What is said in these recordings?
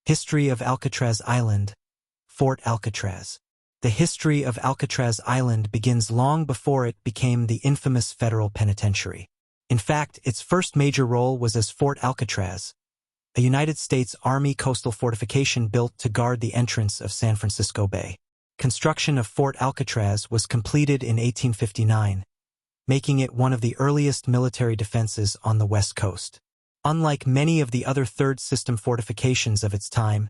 History of Alcatraz Island, Fort Alcatraz. The history of Alcatraz Island begins long before it became the infamous federal penitentiary. In fact, its first major role was as Fort Alcatraz, a United States Army coastal fortification built to guard the entrance of San Francisco Bay. Construction of Fort Alcatraz was completed in 1859, making it one of the earliest military defenses on the West Coast. Unlike many of the other third-system fortifications of its time,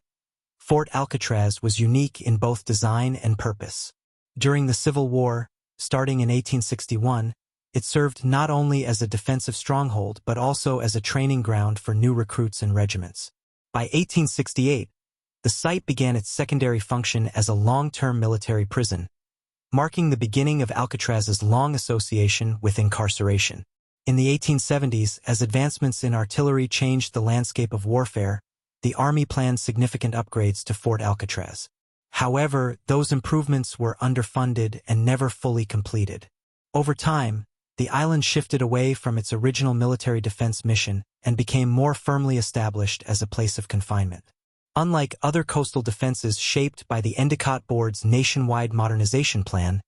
Fort Alcatraz was unique in both design and purpose. During the Civil War, starting in 1861, it served not only as a defensive stronghold but also as a training ground for new recruits and regiments. By 1868, the site began its secondary function as a long-term military prison, marking the beginning of Alcatraz's long association with incarceration. In the 1870s, as advancements in artillery changed the landscape of warfare, the Army planned significant upgrades to Fort Alcatraz. However, those improvements were underfunded and never fully completed. Over time, the island shifted away from its original military defense mission and became more firmly established as a place of confinement. Unlike other coastal defenses shaped by the Endicott Board's nationwide modernization plan,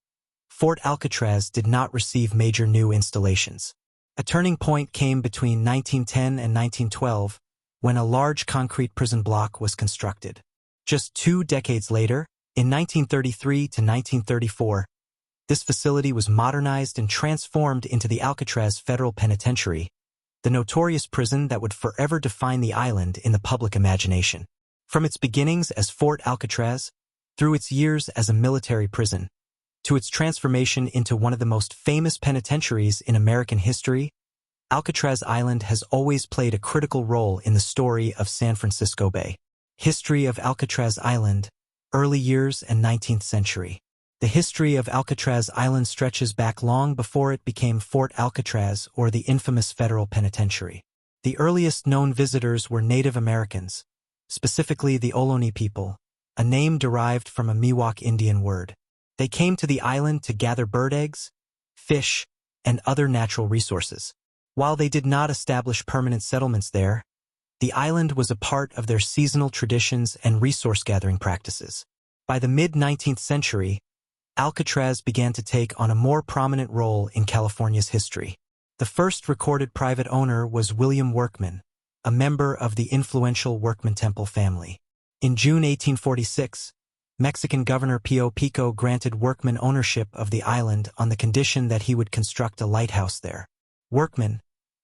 Fort Alcatraz did not receive major new installations. A turning point came between 1910 and 1912, when a large concrete prison block was constructed. Just 2 decades later, in 1933 to 1934, this facility was modernized and transformed into the Alcatraz Federal Penitentiary, the notorious prison that would forever define the island in the public imagination. From its beginnings as Fort Alcatraz, through its years as a military prison, to its transformation into one of the most famous penitentiaries in American history, Alcatraz Island has always played a critical role in the story of San Francisco Bay. History of Alcatraz Island, early years and 19th century. The history of Alcatraz Island stretches back long before it became Fort Alcatraz or the infamous federal penitentiary. The earliest known visitors were Native Americans, specifically the Ohlone people, a name derived from a Miwok Indian word. They came to the island to gather bird eggs, fish, and other natural resources. While they did not establish permanent settlements there, the island was a part of their seasonal traditions and resource-gathering practices. By the mid-19th century, Alcatraz began to take on a more prominent role in California's history. The first recorded private owner was William Workman, a member of the influential Workman Temple family. In June 1846, Mexican Governor Pio Pico granted Workman ownership of the island on the condition that he would construct a lighthouse there. Workman,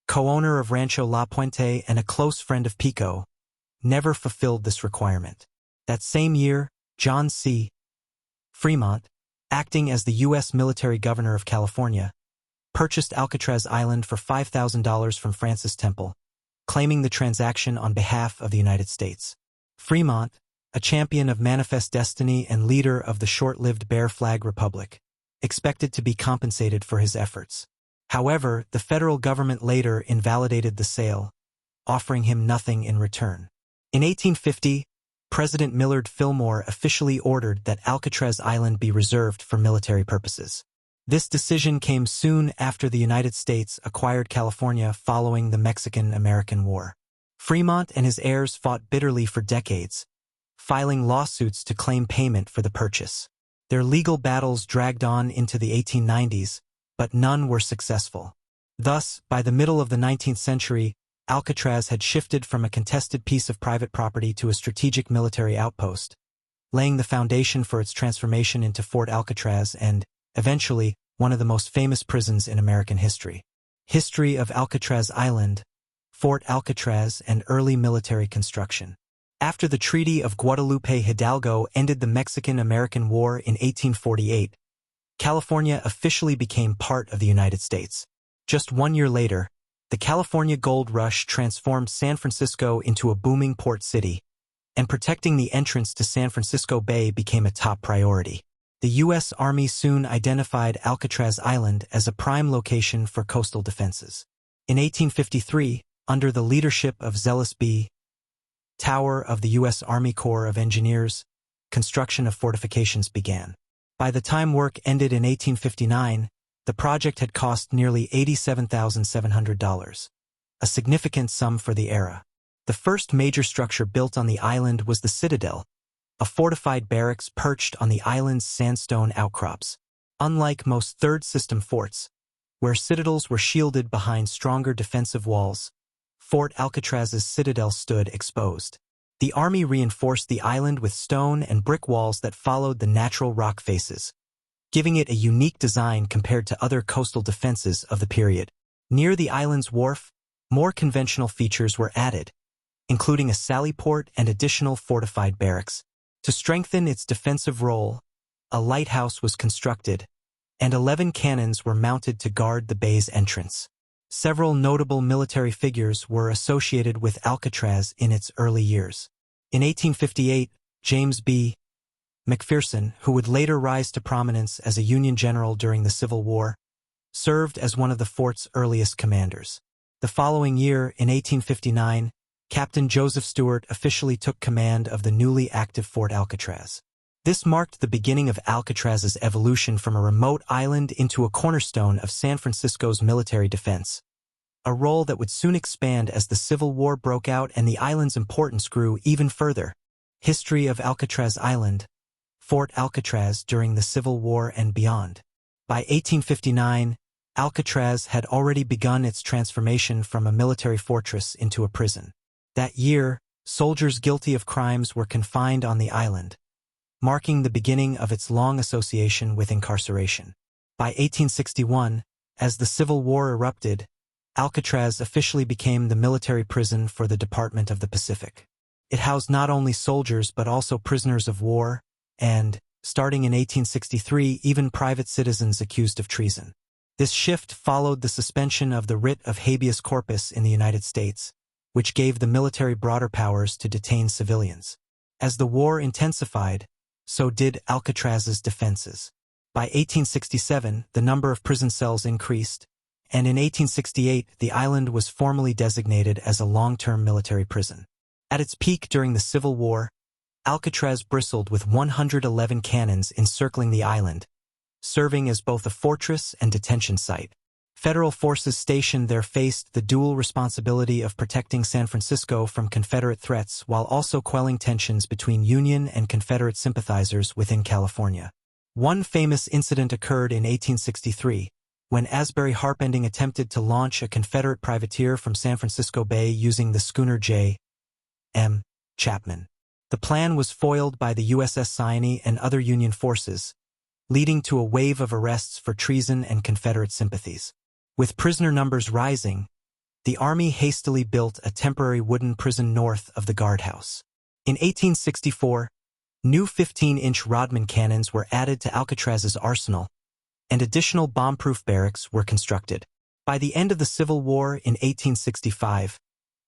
co-owner of Rancho La Puente and a close friend of Pico, never fulfilled this requirement. That same year, John C. Fremont, acting as the U.S. military governor of California, purchased Alcatraz Island for $5,000 from Francis Temple, claiming the transaction on behalf of the United States. Fremont, a champion of manifest destiny and leader of the short-lived Bear Flag Republic, expected to be compensated for his efforts. However, the federal government later invalidated the sale, offering him nothing in return. In 1850, President Millard Fillmore officially ordered that Alcatraz Island be reserved for military purposes. This decision came soon after the United States acquired California following the Mexican-American War. Fremont and his heirs fought bitterly for decades, filing lawsuits to claim payment for the purchase. Their legal battles dragged on into the 1890s, but none were successful. Thus, by the middle of the 19th century, Alcatraz had shifted from a contested piece of private property to a strategic military outpost, laying the foundation for its transformation into Fort Alcatraz and, eventually, one of the most famous prisons in American history. History of Alcatraz Island, Fort Alcatraz, and early military construction. After the Treaty of Guadalupe Hidalgo ended the Mexican-American War in 1848, California officially became part of the United States. Just 1 year later, the California Gold Rush transformed San Francisco into a booming port city, and protecting the entrance to San Francisco Bay became a top priority. The U.S. Army soon identified Alcatraz Island as a prime location for coastal defenses. In 1853, under the leadership of Zealous B. Tower of the U.S. Army Corps of Engineers, construction of fortifications began. By the time work ended in 1859, the project had cost nearly $87,700, a significant sum for the era. The first major structure built on the island was the Citadel, a fortified barracks perched on the island's sandstone outcrops. Unlike most third-system forts, where citadels were shielded behind stronger defensive walls, Fort Alcatraz's citadel stood exposed. The army reinforced the island with stone and brick walls that followed the natural rock faces, giving it a unique design compared to other coastal defenses of the period. Near the island's wharf, more conventional features were added, including a sally port and additional fortified barracks. To strengthen its defensive role, a lighthouse was constructed, and 11 cannons were mounted to guard the bay's entrance. Several notable military figures were associated with Alcatraz in its early years. In 1858, James B. McPherson, who would later rise to prominence as a Union general during the Civil War, served as one of the fort's earliest commanders. The following year, in 1859, Captain Joseph Stewart officially took command of the newly active Fort Alcatraz. This marked the beginning of Alcatraz's evolution from a remote island into a cornerstone of San Francisco's military defense, a role that would soon expand as the Civil War broke out and the island's importance grew even further. History of Alcatraz Island, Fort Alcatraz during the Civil War and beyond. By 1859, Alcatraz had already begun its transformation from a military fortress into a prison. That year, soldiers guilty of crimes were confined on the island, marking the beginning of its long association with incarceration. By 1861, as the Civil War erupted, Alcatraz officially became the military prison for the Department of the Pacific. It housed not only soldiers but also prisoners of war and, starting in 1863, even private citizens accused of treason. This shift followed the suspension of the writ of habeas corpus in the United States, which gave the military broader powers to detain civilians. As the war intensified, so did Alcatraz's defenses. By 1867, the number of prison cells increased, and in 1868, the island was formally designated as a long-term military prison. At its peak during the Civil War, Alcatraz bristled with 111 cannons encircling the island, serving as both a fortress and detention site. Federal forces stationed there faced the dual responsibility of protecting San Francisco from Confederate threats while also quelling tensions between Union and Confederate sympathizers within California. One famous incident occurred in 1863, when Asbury Harpending attempted to launch a Confederate privateer from San Francisco Bay using the schooner J. M. Chapman. The plan was foiled by the USS Cyane and other Union forces, leading to a wave of arrests for treason and Confederate sympathies. With prisoner numbers rising, the Army hastily built a temporary wooden prison north of the guardhouse. In 1864, new 15-inch Rodman cannons were added to Alcatraz's arsenal, and additional bomb-proof barracks were constructed. By the end of the Civil War in 1865,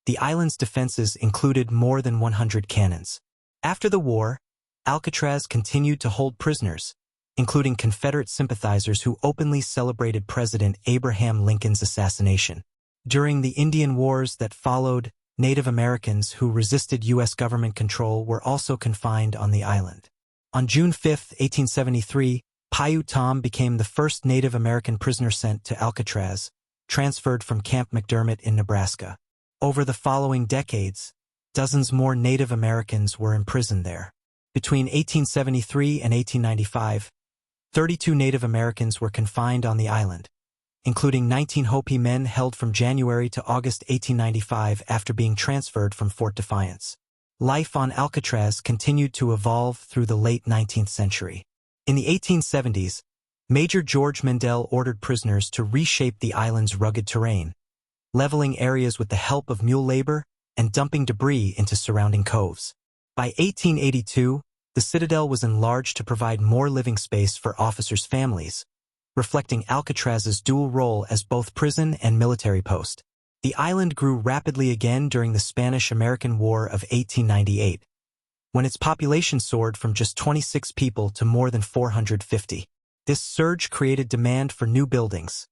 the island's defenses included more than 100 cannons. After the war, Alcatraz continued to hold prisoners, including Confederate sympathizers who openly celebrated President Abraham Lincoln's assassination. During the Indian Wars that followed, Native Americans who resisted U.S. government control were also confined on the island. On June 5, 1873, Paiute Tom became the first Native American prisoner sent to Alcatraz, transferred from Camp McDermott in Nebraska. Over the following decades, dozens more Native Americans were imprisoned there. Between 1873 and 1895, 32 Native Americans were confined on the island, including 19 Hopi men held from January to August 1895 after being transferred from Fort Defiance. Life on Alcatraz continued to evolve through the late 19th century. In the 1870s, Major George Mendel ordered prisoners to reshape the island's rugged terrain, leveling areas with the help of mule labor and dumping debris into surrounding coves. By 1882, the citadel was enlarged to provide more living space for officers' families, reflecting Alcatraz's dual role as both prison and military post. The island grew rapidly again during the Spanish-American War of 1898, when its population soared from just 26 people to more than 450. This surge created demand for new buildings,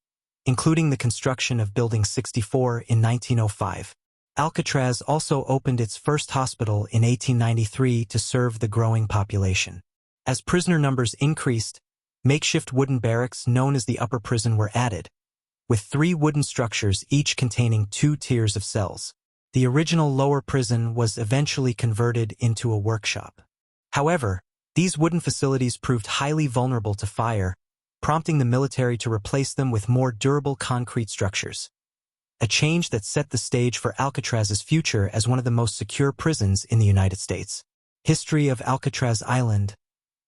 including the construction of Building 64 in 1905. Alcatraz also opened its first hospital in 1893 to serve the growing population. As prisoner numbers increased, makeshift wooden barracks known as the upper prison were added, with 3 wooden structures each containing 2 tiers of cells. The original lower prison was eventually converted into a workshop. However, these wooden facilities proved highly vulnerable to fire, prompting the military to replace them with more durable concrete structures. A change that set the stage for Alcatraz's future as one of the most secure prisons in the United States. History of Alcatraz Island,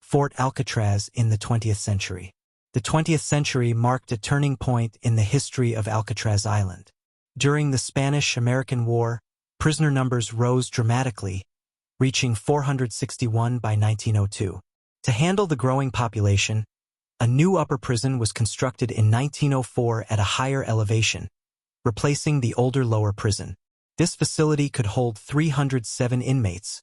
Fort Alcatraz in the 20th century. The 20th century marked a turning point in the history of Alcatraz Island. During the Spanish-American War, prisoner numbers rose dramatically, reaching 461 by 1902. To handle the growing population, a new upper prison was constructed in 1904 at a higher elevation, replacing the older lower prison. This facility could hold 307 inmates,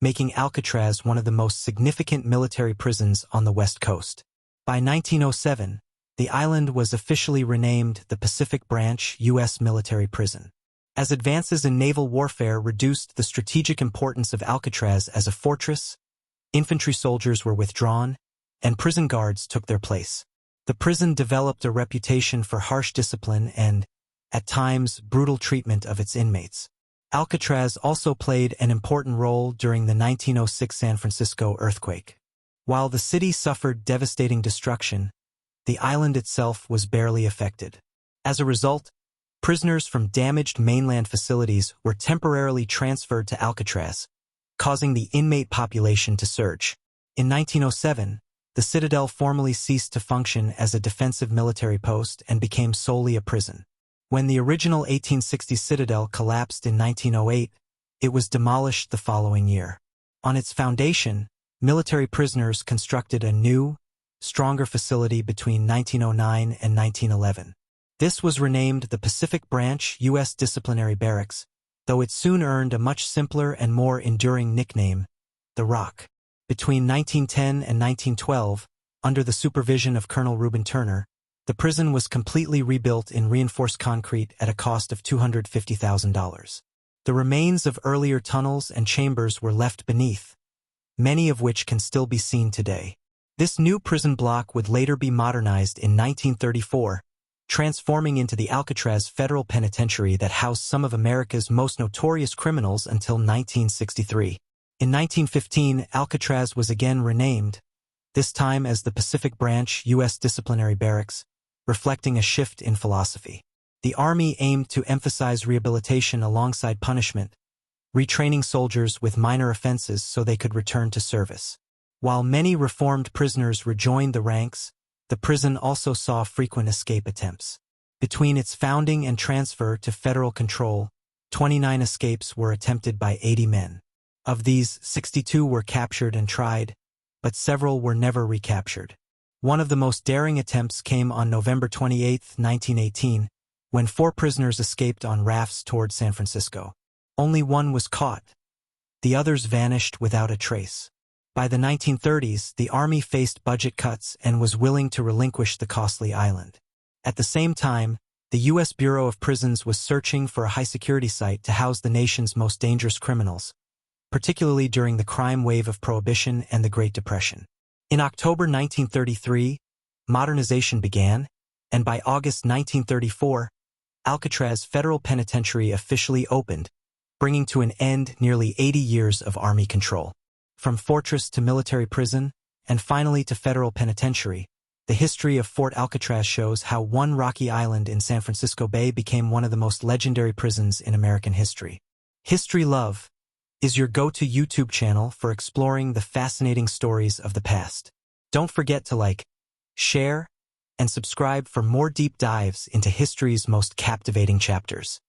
making Alcatraz one of the most significant military prisons on the West Coast. By 1907, the island was officially renamed the Pacific Branch U.S. Military Prison. As advances in naval warfare reduced the strategic importance of Alcatraz as a fortress, infantry soldiers were withdrawn, and prison guards took their place. The prison developed a reputation for harsh discipline and, at times, brutal treatment of its inmates. Alcatraz also played an important role during the 1906 San Francisco earthquake. While the city suffered devastating destruction, the island itself was barely affected. As a result, prisoners from damaged mainland facilities were temporarily transferred to Alcatraz, causing the inmate population to surge. In 1907, the citadel formally ceased to function as a defensive military post and became solely a prison. When the original 1860 citadel collapsed in 1908, it was demolished the following year. On its foundation, military prisoners constructed a new, stronger facility between 1909 and 1911. This was renamed the Pacific Branch U.S. Disciplinary Barracks, though it soon earned a much simpler and more enduring nickname, the Rock. Between 1910 and 1912, under the supervision of Colonel Reuben Turner, the prison was completely rebuilt in reinforced concrete at a cost of $250,000. The remains of earlier tunnels and chambers were left beneath, many of which can still be seen today. This new prison block would later be modernized in 1934, transforming into the Alcatraz Federal Penitentiary that housed some of America's most notorious criminals until 1963. In 1915, Alcatraz was again renamed, this time as the Pacific Branch U.S. Disciplinary Barracks, reflecting a shift in philosophy. The Army aimed to emphasize rehabilitation alongside punishment, retraining soldiers with minor offenses so they could return to service. While many reformed prisoners rejoined the ranks, the prison also saw frequent escape attempts. Between its founding and transfer to federal control, 29 escapes were attempted by 80 men. Of these, 62 were captured and tried, but several were never recaptured. One of the most daring attempts came on November 28, 1918, when 4 prisoners escaped on rafts toward San Francisco. Only one was caught. The others vanished without a trace. By the 1930s, the Army faced budget cuts and was willing to relinquish the costly island. At the same time, the U.S. Bureau of Prisons was searching for a high-security site to house the nation's most dangerous criminals, particularly during the crime wave of Prohibition and the Great Depression. In October 1933, modernization began, and by August 1934, Alcatraz Federal Penitentiary officially opened, bringing to an end nearly 80 years of Army control. From fortress to military prison, and finally to federal penitentiary, the history of Fort Alcatraz shows how one rocky island in San Francisco Bay became one of the most legendary prisons in American history. History Love is your go-to YouTube channel for exploring the fascinating stories of the past. Don't forget to like, share, and subscribe for more deep dives into history's most captivating chapters.